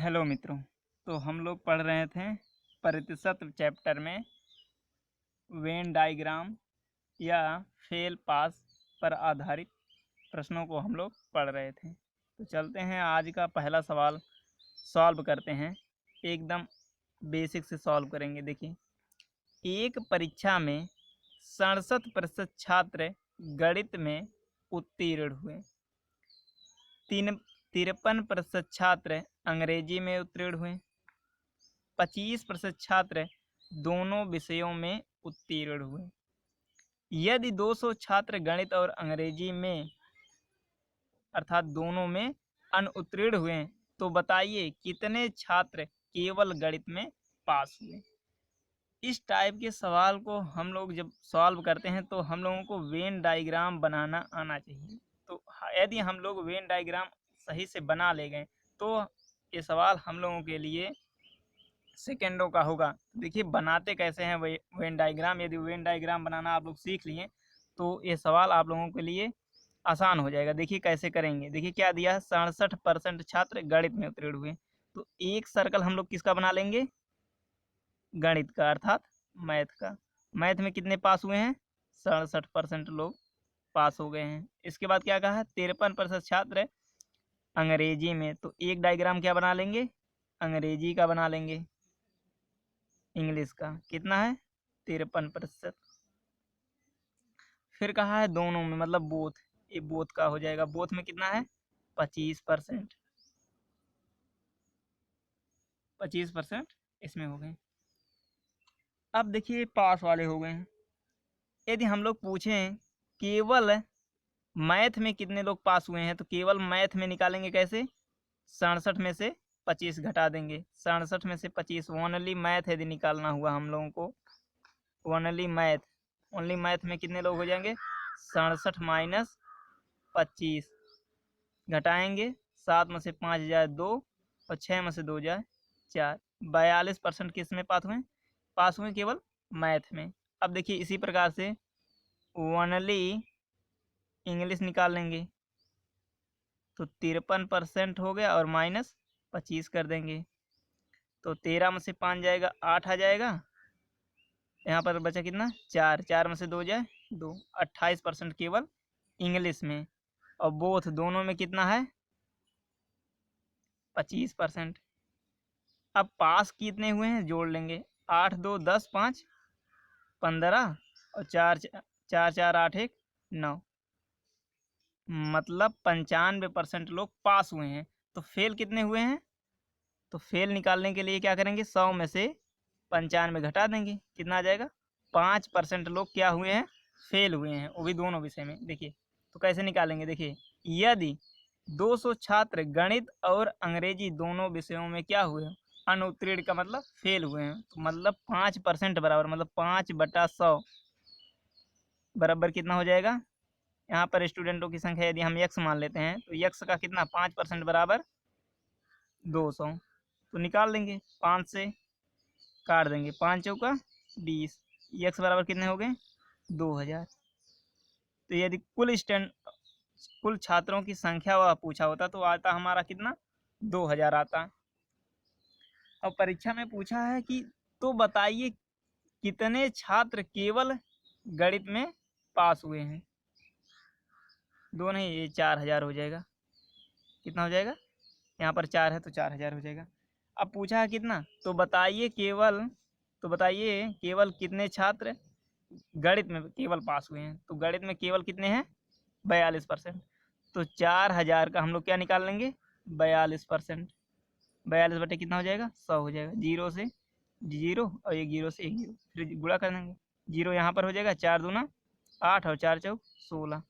Hello मित्रों। तो हम लोग पढ़ रहे थे प्रतिशत चैप्टर में वेन डायग्राम या फेल पास पर आधारित प्रश्नों को हम लोग पढ़ रहे थे। तो चलते हैं आज का पहला सवाल सॉल्व करते हैं। एकदम बेसिक से सॉल्व करेंगे। देखिए, एक परीक्षा में 67% छात्र गणित में उत्तीर्ण हुए, 53% छात्र अंग्रेजी में उत्तीर्ण हुए, 25% छात्र दोनों विषयों में उत्तीर्ण हुए। यदि 200 छात्र गणित और अंग्रेजी में अर्थात दोनों में अनुत्तीर्ण हुए तो बताइए कितने छात्र केवल गणित में पास हुए। इस टाइप के सवाल को हम लोग जब सॉल्व करते हैं तो हम लोगों को वेन डायग्राम बनाना आना चाहिए। तो यदि हम लोग वेन डायग्राम सही से बना ले गए तो ये सवाल हम लोगों के लिए सेकेंडों का होगा। देखिए बनाते कैसे हैं वेन डायग्राम। यदि वेन डायग्राम बनाना आप लोग सीख लिए तो ये सवाल आप लोगों के लिए आसान हो जाएगा। देखिए कैसे करेंगे। देखिए क्या दिया है, 67% छात्र गणित में उत्तीर्ण हुए। तो एक सर्कल हम लोग किसका बना लेंगे, गणित का अर्थात मैथ का। मैथ में कितने पास हुए हैं, 67% लोग पास हो गए हैं। इसके बाद क्या कहा है, 53% छात्र अंग्रेजी में। तो एक डायग्राम क्या बना लेंगे, अंग्रेजी का बना लेंगे। इंग्लिश का कितना है, 53%। फिर कहा है दोनों में, मतलब बोथ, ये बोथ का हो जाएगा। बोथ में कितना है, 25%। 25% इसमें हो गए। अब देखिए पास वाले हो गए हैं। यदि हम लोग पूछें केवल मैथ में कितने लोग पास हुए हैं तो केवल मैथ में निकालेंगे कैसे, 67 में से 25 घटा देंगे। 67 में से 25 ओनली मैथ यदि निकालना हुआ हम लोगों को, ओनली मैथ, ओनली मैथ में कितने लोग हो जाएंगे, 67 माइनस 25 घटाएंगे। 7 में से 5 जाए 2 और 6 में से 2 जाए 4। 42% किस में पास हुए केवल मैथ में। अब देखिए इसी प्रकार से ओनली इंग्लिश निकाल लेंगे तो 53% हो गया और माइनस 25 कर देंगे तो 13 में से 5 जाएगा 8 आ जाएगा। यहाँ पर बचा कितना, 4, 4 में से 2 जाए 2। 28% केवल इंग्लिश में। और बोथ दोनों में कितना है, 25%। अब पास कितने हुए हैं जोड़ लेंगे, 8 2 10 5 15 और 4 4 4 8 1 9, मतलब 95% लोग पास हुए हैं। तो फेल कितने हुए हैं, तो फेल निकालने के लिए क्या करेंगे, 100 में से 95 घटा देंगे, कितना आ जाएगा, 5% लोग क्या हुए हैं, फेल हुए हैं, वो भी दोनों विषय में। देखिए तो कैसे निकालेंगे, देखिए यदि 200 छात्र गणित और अंग्रेजी दोनों विषयों में क्या हुए हैं, अनुत्तीर्ण का मतलब फेल हुए हैं, तो मतलब 5% बराबर, मतलब 5/100 बराबर कितना हो जाएगा। यहाँ पर स्टूडेंटों की संख्या यदि हम x मान लेते हैं तो x का कितना, 5% बराबर 200। तो निकाल लेंगे, 5 से काट देंगे, 5 चौका 20, x बराबर कितने हो गए, 2000। तो यदि कुल छात्रों की संख्या वह पूछा होता तो आता हमारा कितना, 2000 आता। अब परीक्षा में पूछा है कि तो बताइए कितने छात्र केवल गणित में पास हुए हैं। दो नहीं, ये 4000 हो जाएगा। कितना हो जाएगा, यहाँ पर 4 है तो 4000 हो जाएगा। अब पूछा है कितना, तो बताइए केवल कितने छात्र गणित में केवल पास हुए हैं। तो गणित में केवल कितने हैं, 42%। तो 4000 का हम लोग क्या निकाल लेंगे, 42%। 42 बटे कितना हो जाएगा, 100 हो जाएगा। 0 से 0 और 1 0 से 1 0, फिर गुणा कर देंगे। 0 यहाँ पर हो जाएगा, 4 दूना 8 और 4 चौक 16।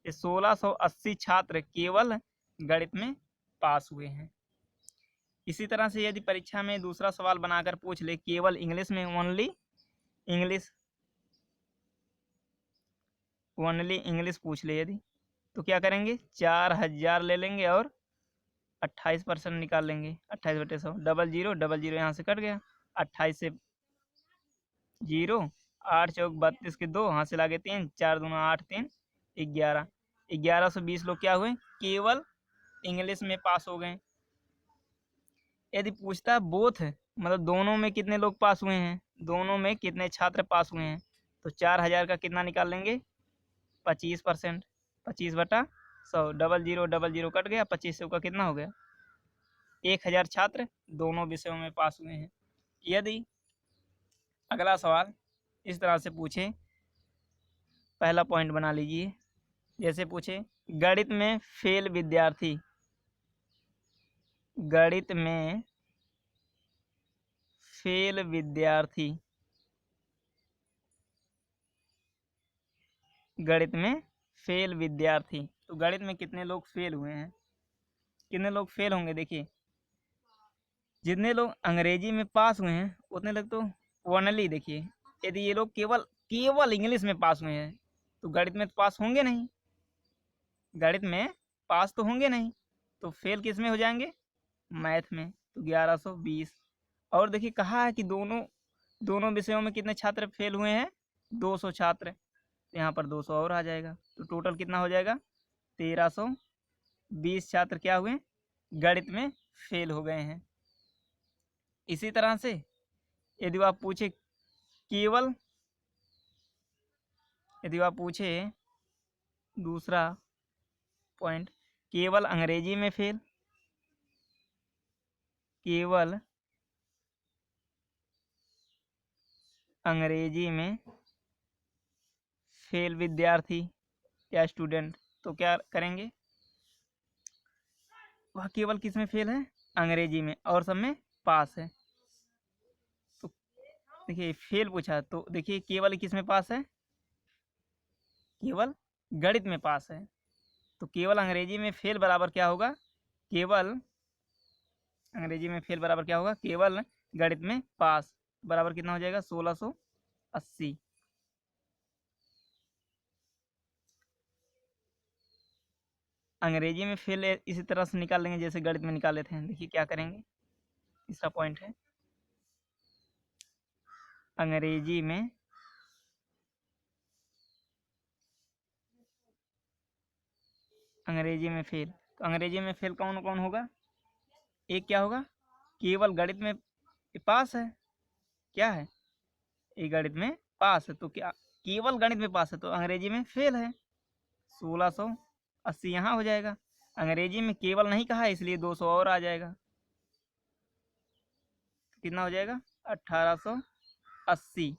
ये 1680 छात्र केवल गणित में पास हुए हैं। इसी तरह से यदि परीक्षा में दूसरा सवाल बनाकर पूछ ले केवल इंग्लिश में, ओनली इंग्लिश पूछ ले यदि, तो क्या करेंगे, 4000 ले लेंगे और 28% निकाल लेंगे। 28/100, डबल जीरो यहाँ से कट गया, 28 से 0, 8 चौक 32 के 2, हाथ से लागे 3, 4 दूना 8 3 11। 1120 लोग क्या हुए, केवल इंग्लिश में पास हो गए। यदि पूछता है बोथ है मतलब दोनों में कितने लोग पास हुए हैं, दोनों में कितने छात्र पास हुए हैं, तो 4000 का कितना निकाल लेंगे 25%, 25/100, डबल जीरो कट गया, 2500 का कितना हो गया 1000 छात्र दोनों विषयों में पास हुए हैं। यदि अगला सवाल इस तरह से पूछे, पहला पॉइंट बना लीजिए, जैसे पूछे गणित में फेल विद्यार्थी, गणित में फेल विद्यार्थी, गणित में फेल विद्यार्थी, तो गणित में कितने लोग फेल हुए हैं, कितने लोग फेल होंगे। देखिए जितने लोग अंग्रेजी में पास हुए हैं उतने लोग तो ओनली, देखिए यदि ये लोग केवल केवल इंग्लिश में पास हुए हैं तो गणित में तो पास होंगे नहीं, गणित में पास तो होंगे नहीं, तो फेल किस में हो जाएंगे मैथ में, तो 1120। और देखिए कहा है कि दोनों दोनों विषयों में कितने छात्र फेल हुए हैं 200 छात्र, तो यहाँ पर 200 और आ जाएगा, तो टोटल कितना हो जाएगा 1320 छात्र क्या हुए गणित में फेल हो गए हैं। इसी तरह से यदि आप पूछे केवल, यदि आप पूछे दूसरा पॉइंट केवल अंग्रेजी में फेल, केवल अंग्रेजी में फेल विद्यार्थी या स्टूडेंट, तो क्या करेंगे, वह केवल किस में फेल है अंग्रेजी में और सब में पास है। तो देखिए फेल पूछा तो देखिए केवल किस में पास है, केवल गणित में पास है, तो केवल अंग्रेजी में फेल बराबर क्या होगा, केवल अंग्रेजी में फेल बराबर क्या होगा, केवल गणित में पास बराबर कितना हो जाएगा 1680। अंग्रेजी में फेल इसी तरह से निकाल लेंगे जैसे गणित में निकाल लेते हैं। देखिए क्या करेंगे, तीसरा पॉइंट है अंग्रेजी में फेल, तो अंग्रेजी में फेल कौन कौन होगा, एक क्या होगा केवल गणित में पास है, क्या है एक गणित में पास है, तो क्या केवल गणित में पास है तो अंग्रेजी में फेल है, 1680 यहाँ हो जाएगा। अंग्रेजी में केवल नहीं कहा है इसलिए 200 और आ जाएगा, तो कितना हो जाएगा 1880।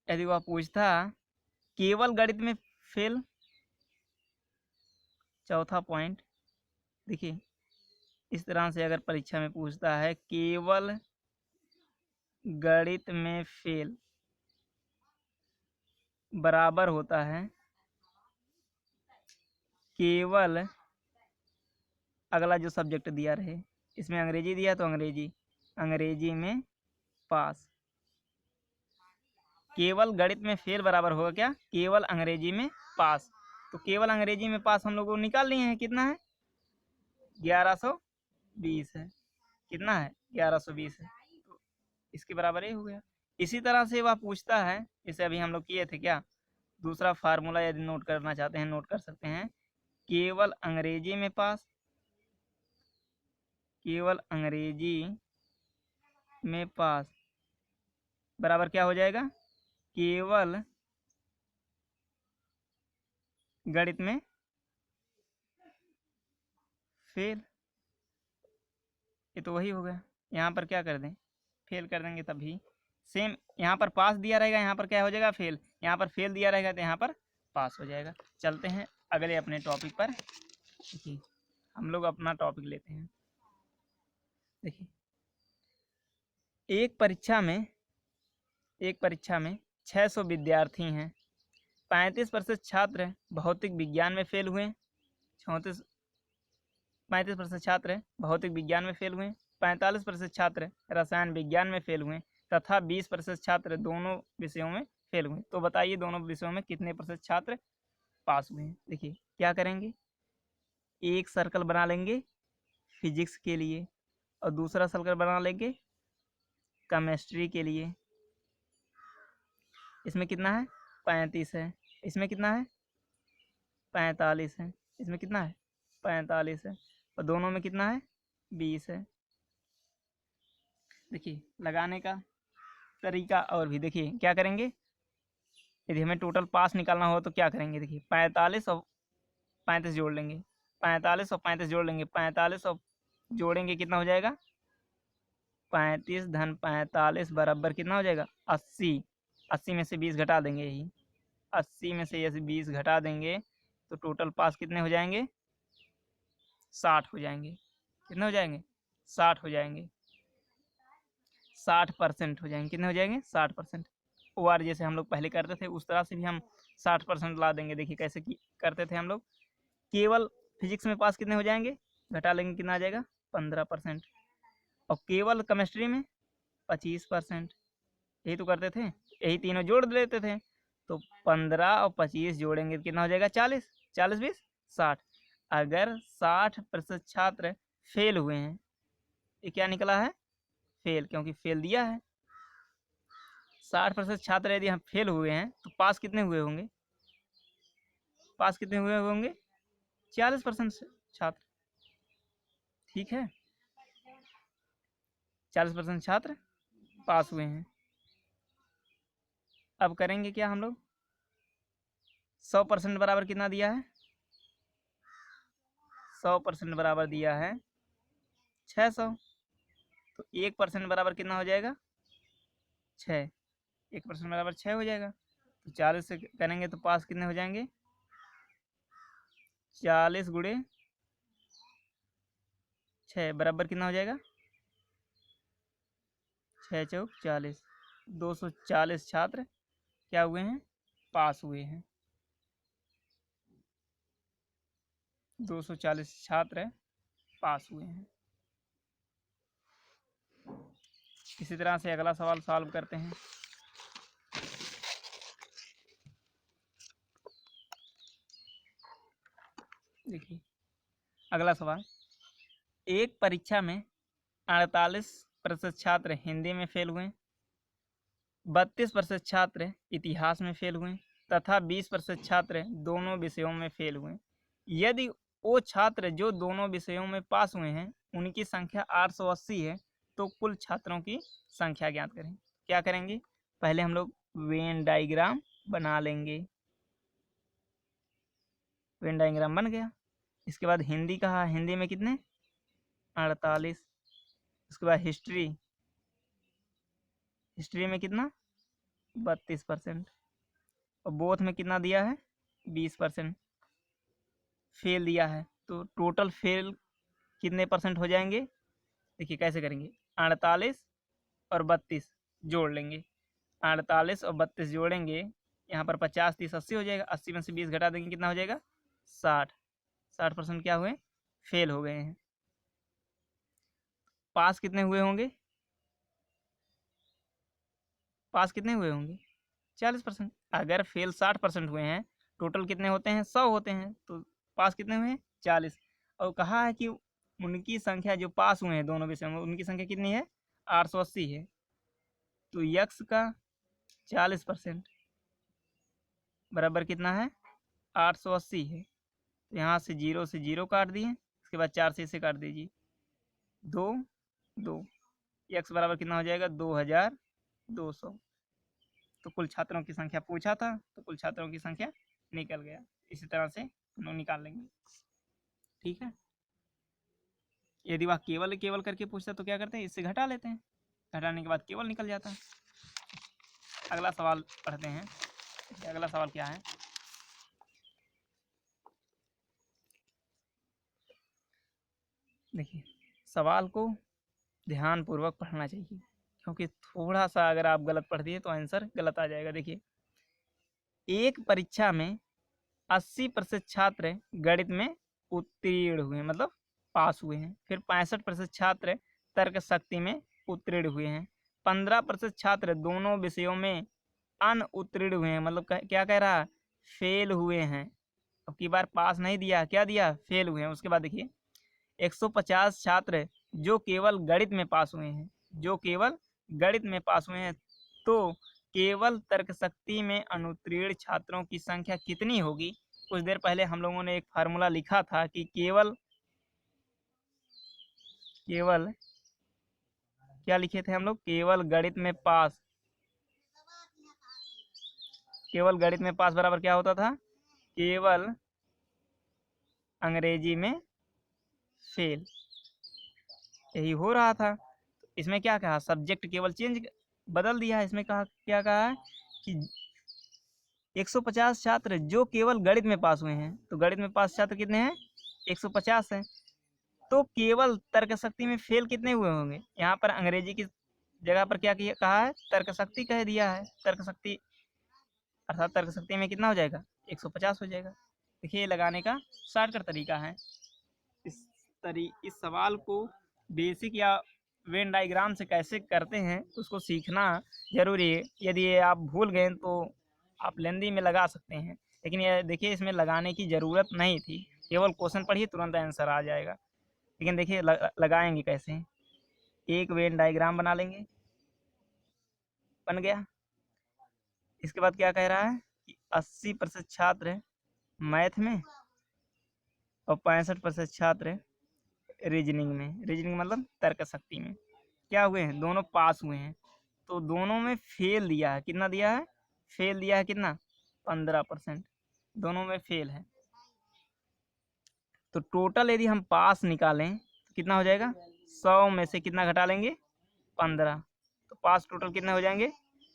यदि वह पूछता केवल गणित में फेल, चौथा पॉइंट देखिए इस तरह से अगर परीक्षा में पूछता है केवल गणित में फेल बराबर होता है केवल, अगला जो सब्जेक्ट दिया रहे, इसमें अंग्रेजी दिया तो अंग्रेजी, अंग्रेजी में पास, केवल गणित में फेल बराबर होगा क्या केवल अंग्रेजी में पास, तो केवल अंग्रेजी में पास हम लोगों को निकाल लिए हैं, कितना है 1120 है, कितना है 1120 है, तो इसके बराबर ही हो गया। इसी तरह से वह पूछता है, जैसे अभी हम लोग किए थे क्या, दूसरा फार्मूला यदि नोट करना चाहते हैं नोट कर सकते हैं, केवल अंग्रेजी में पास, केवल अंग्रेजी में पास बराबर क्या हो जाएगा केवल गणित में फेल, ये तो वही हो गया, यहाँ पर क्या कर दें फेल कर देंगे तभी सेम, यहाँ पर पास दिया रहेगा यहाँ पर क्या हो जाएगा फेल, यहाँ पर फेल दिया रहेगा तो यहाँ पर पास हो जाएगा। चलते हैं अगले अपने टॉपिक पर, देखिए हम लोग अपना टॉपिक लेते हैं। देखिए एक परीक्षा में 600 विद्यार्थी हैं, 35% छात्र भौतिक विज्ञान में फेल हुए, 35% छात्र भौतिक विज्ञान में फेल हुए, 45% छात्र रसायन विज्ञान में फेल हुए तथा 20% छात्र दोनों विषयों में फेल हुए। तो बताइए दोनों विषयों में कितने प्रतिशत छात्र पास हुए हैं। देखिए क्या करेंगे, एक सर्कल बना लेंगे फिजिक्स के लिए और दूसरा सर्कल बना लेंगे केमिस्ट्री के लिए। इसमें कितना है 35 है, इसमें कितना है 45 है, इसमें कितना है 45 है, और दोनों में कितना है 20 है। देखिए लगाने का तरीका और भी, देखिए क्या करेंगे, यदि हमें टोटल पास निकालना हो तो क्या करेंगे, देखिए 45 और 35 जोड़ लेंगे, 45 और 35 जोड़ लेंगे, 45 और जोड़ेंगे कितना हो जाएगा, 35 धन 45 बराबर कितना हो जाएगा, 80। 80 में से 20 घटा देंगे, यही 80 में से यदि 20 घटा देंगे तो टोटल पास कितने हो जाएंगे, 60 हो जाएंगे। कितने हो जाएंगे, 60 हो जाएंगे, 60% हो जाएंगे। कितने हो जाएंगे, 60%। OR जैसे हम लोग पहले करते थे उस तरह से भी हम 60% ला देंगे। देखिए कैसे करते थे हम लोग। केवल फिजिक्स में पास कितने हो जाएंगे, घटा लेंगे कितना आ जाएगा, 15%। और केवल केमिस्ट्री में 25%। यही तो करते थे, यही तीनों जोड़ लेते थे। तो 15 और 25 जोड़ेंगे तो कितना हो जाएगा, 40। 40 20 60। अगर 60% छात्र फेल हुए हैं, ये क्या निकला है, फेल, क्योंकि फेल दिया है। 60% छात्र यदि हम फेल हुए हैं तो पास कितने हुए होंगे, पास कितने हुए होंगे, 40% छात्र। ठीक है, 40% छात्र पास हुए हैं। अब करेंगे क्या हम लोग, 100% बराबर कितना दिया है, 100% बराबर दिया है 600। तो 1% बराबर कितना हो जाएगा, 6। 1% बराबर 6 हो जाएगा। तो 40 से करेंगे तो पास कितने हो जाएंगे, 40 गुणे 6 बराबर कितना हो जाएगा, 6 चौक 40। 240 छात्र क्या हुए हैं, पास हुए हैं। 240 छात्र पास हुए हैं। इसी तरह से अगला सवाल सॉल्व करते हैं। देखिए अगला सवाल, एक परीक्षा में 48% छात्र हिंदी में फेल हुए, 32% छात्र इतिहास में फेल हुए तथा 20% छात्र दोनों विषयों में फेल हुए। यदि वो छात्र जो दोनों विषयों में पास हुए हैं उनकी संख्या 880 है तो कुल छात्रों की संख्या ज्ञात करें। क्या करेंगे, पहले हम लोग वेन डायग्राम बना लेंगे। वेन डायग्राम बन गया। इसके बाद हिंदी कहा, हिंदी में कितने, 48। उसके बाद हिस्ट्री, हिस्ट्री में कितना, 32%। और बोथ में कितना दिया है, 20%। फेल दिया है तो टोटल फेल कितने परसेंट हो जाएंगे, देखिए कैसे करेंगे, 48 और 32 जोड़ लेंगे। 48 और 32 जोड़ेंगे, यहाँ पर 50 30 80 हो जाएगा। 80 में से 20 घटा देंगे कितना हो जाएगा, 60। 60% क्या हुए, फेल हो गए हैं। पास कितने हुए होंगे, पास कितने हुए होंगे, 40%। अगर फेल 60% हुए हैं, टोटल कितने होते हैं, 100 होते हैं, तो पास कितने हुए हैं, 40। और कहा है कि उनकी संख्या जो पास हुए हैं दोनों विषय में उनकी संख्या कितनी है, 880 है। तो यक्स का 40% बराबर कितना है, 880 है। तो यहाँ से 0 से 0 काट दिए, उसके बाद 4 से इसे काट दीजिए, 2 2। यक्स बराबर कितना हो जाएगा, 2200। तो कुल छात्रों की संख्या पूछा था तो कुल छात्रों की संख्या निकल गया। इसी तरह से हम लोग निकाल लेंगे। ठीक है, यदि वह केवल केवल करके पूछता तो क्या करते हैं, इससे घटा लेते हैं, घटाने के बाद केवल निकल जाता है। अगला सवाल पढ़ते हैं। अगला सवाल क्या है, देखिए सवाल को ध्यानपूर्वक पढ़ना चाहिए, क्योंकि थोड़ा सा अगर आप गलत पढ़ दिए तो आंसर गलत आ जाएगा। देखिए एक परीक्षा में 80% छात्र गणित में उत्तीर्ण हुए, मतलब पास हुए हैं। फिर 65% छात्र तर्क शक्ति में उत्तीर्ण हुए हैं। 15% छात्र दोनों विषयों में अनउत्तीर्ण हुए हैं, मतलब क्या कह रहा है, फेल हुए हैं। अब की बार पास नहीं दिया, क्या दिया, फेल हुए हैं। उसके बाद देखिए 150 छात्र जो केवल गणित में पास हुए हैं, जो केवल गणित में पास हुए हैं। तो केवल तर्क शक्ति में अनुत्तीर्ण छात्रों की संख्या कितनी होगी। कुछ देर पहले हम लोगों ने एक फार्मूला लिखा था कि केवल केवल क्या लिखे थे हम लोग, केवल गणित में पास, केवल गणित में पास बराबर क्या होता था, केवल अंग्रेजी में फेल, यही हो रहा था। इसमें क्या कहा, सब्जेक्ट केवल चेंज बदल दिया है। इसमें कहा क्या कहा है कि 150 छात्र जो केवल गणित में पास हुए हैं, तो गणित में पास छात्र कितने हैं, 150 हैं। तो केवल तर्क शक्ति में फेल कितने हुए होंगे, यहाँ पर अंग्रेजी की जगह पर क्या कहा है, तर्क शक्ति कह दिया है। तर्क शक्ति अर्थात तर्क शक्ति में कितना हो जाएगा, 150 हो जाएगा। देखिए लगाने का शॉर्टकट तरीका है। इस सवाल को बेसिक या वेन डायग्राम से कैसे करते हैं उसको सीखना जरूरी है। यदि ये आप भूल गए तो आप लेंदी में लगा सकते हैं, लेकिन ये देखिए इसमें लगाने की ज़रूरत नहीं थी, केवल क्वेश्चन पढ़िए तुरंत आंसर आ जाएगा। लेकिन देखिए लगाएंगे कैसे, एक वेन डायग्राम बना लेंगे, बन गया। इसके बाद क्या कह रहा है कि 80% छात्र मैथ में और 65% छात्र रीजनिंग में, रीजनिंग मतलब तर्क शक्ति में क्या हुए हैं, दोनों पास हुए हैं। तो दोनों में फेल दिया है, कितना दिया है, फेल दिया है कितना, 15%, दोनों में फेल है। तो टोटल यदि हम पास निकालें तो कितना हो जाएगा, 100 में से कितना घटा लेंगे, 15, तो पास टोटल कितने हो जाएंगे,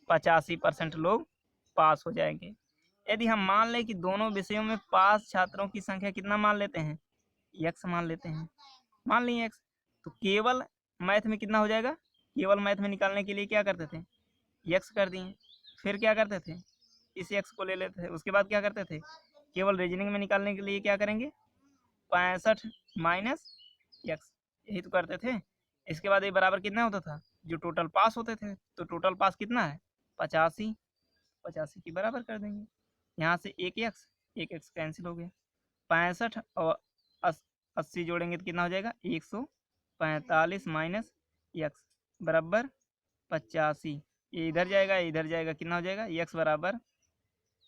85% लोग पास हो जाएंगे। यदि हम मान लें कि दोनों विषयों में पास छात्रों की संख्या कितना मान लेते हैं, x मान लेते हैं, मान ली x, तो केवल मैथ में कितना हो जाएगा, केवल मैथ में निकालने के लिए क्या करते थे, x कर दिए, फिर क्या करते थे, इस x को ले लेते थे। उसके बाद क्या करते थे, केवल रीजनिंग में निकालने के लिए क्या करेंगे, 65 माइनस x, यही तो करते थे। इसके बाद ये बराबर कितना होता था, जो टोटल पास होते थे, तो टोटल पास कितना है, 85, 85 की बराबर कर देंगे। यहाँ से एक x कैंसिल हो गया, 65 और 80 जोड़ेंगे तो कितना हो जाएगा, 145 माइनस x बराबर 85। ये इधर जाएगा, इधर जाएगा, कितना हो जाएगा, x बराबर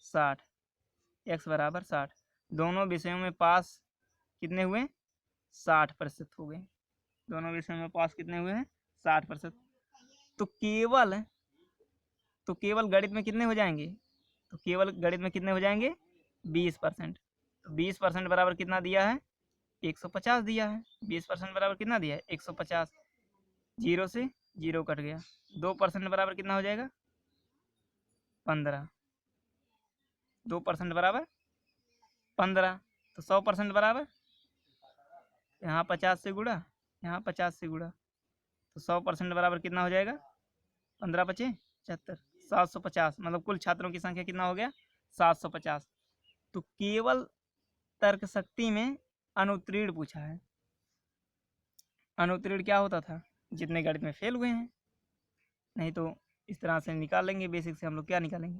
60, x बराबर 60। दोनों विषयों में पास कितने हुए, 60% हो गए। दोनों विषयों में पास कितने हुए हैं, 60%। तो केवल गणित में कितने हो जाएंगे, तो केवल गणित में कितने हो जाएंगे, 20%। तो 20% बराबर कितना दिया है, 150 दिया है। 20% बराबर कितना दिया है, 150, जीरो से जीरो कट गया। 2% बराबर कितना हो जाएगा, 15, 2% बराबर 15। तो 100% बराबर, यहाँ 50 से गुड़ा, यहाँ 50 से गुड़ा, तो 100% बराबर कितना हो जाएगा, 15 पचे 75, 750, मतलब कुल छात्रों की संख्या कितना हो गया, 750। तो केवल तर्क शक्ति में अनुत्तीर्ण पूछा है। अनुत्तीर्ण क्या होता था, जितने गणित में फेल हुए हैं। नहीं तो इस तरह से निकाल लेंगे, बेसिक से हम लोग क्या निकालेंगे,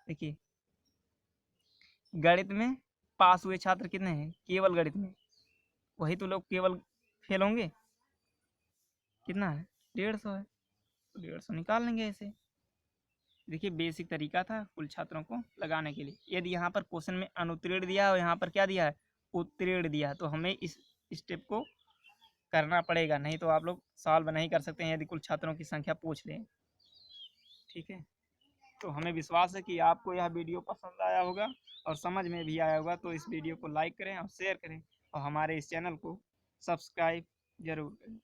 देखिए गणित में पास हुए छात्र कितने हैं, केवल गणित में, वही तो लोग केवल फेल होंगे, कितना है, 150 है, तो 150 निकाल लेंगे ऐसे। देखिए बेसिक तरीका था कुल छात्रों को लगाने के लिए। यदि यहाँ पर क्वेश्चन में अनुत्तीर्ण दिया है और यहाँ पर क्या दिया है, उत्तीर्ण दिया है, तो हमें इस स्टेप को करना पड़ेगा, नहीं तो आप लोग सॉल्व नहीं कर सकते हैं यदि कुल छात्रों की संख्या पूछ लें। ठीक है, तो हमें विश्वास है कि आपको यह वीडियो पसंद आया होगा और समझ में भी आया होगा। तो इस वीडियो को लाइक करें और शेयर करें और हमारे इस चैनल को सब्सक्राइब जरूर करें।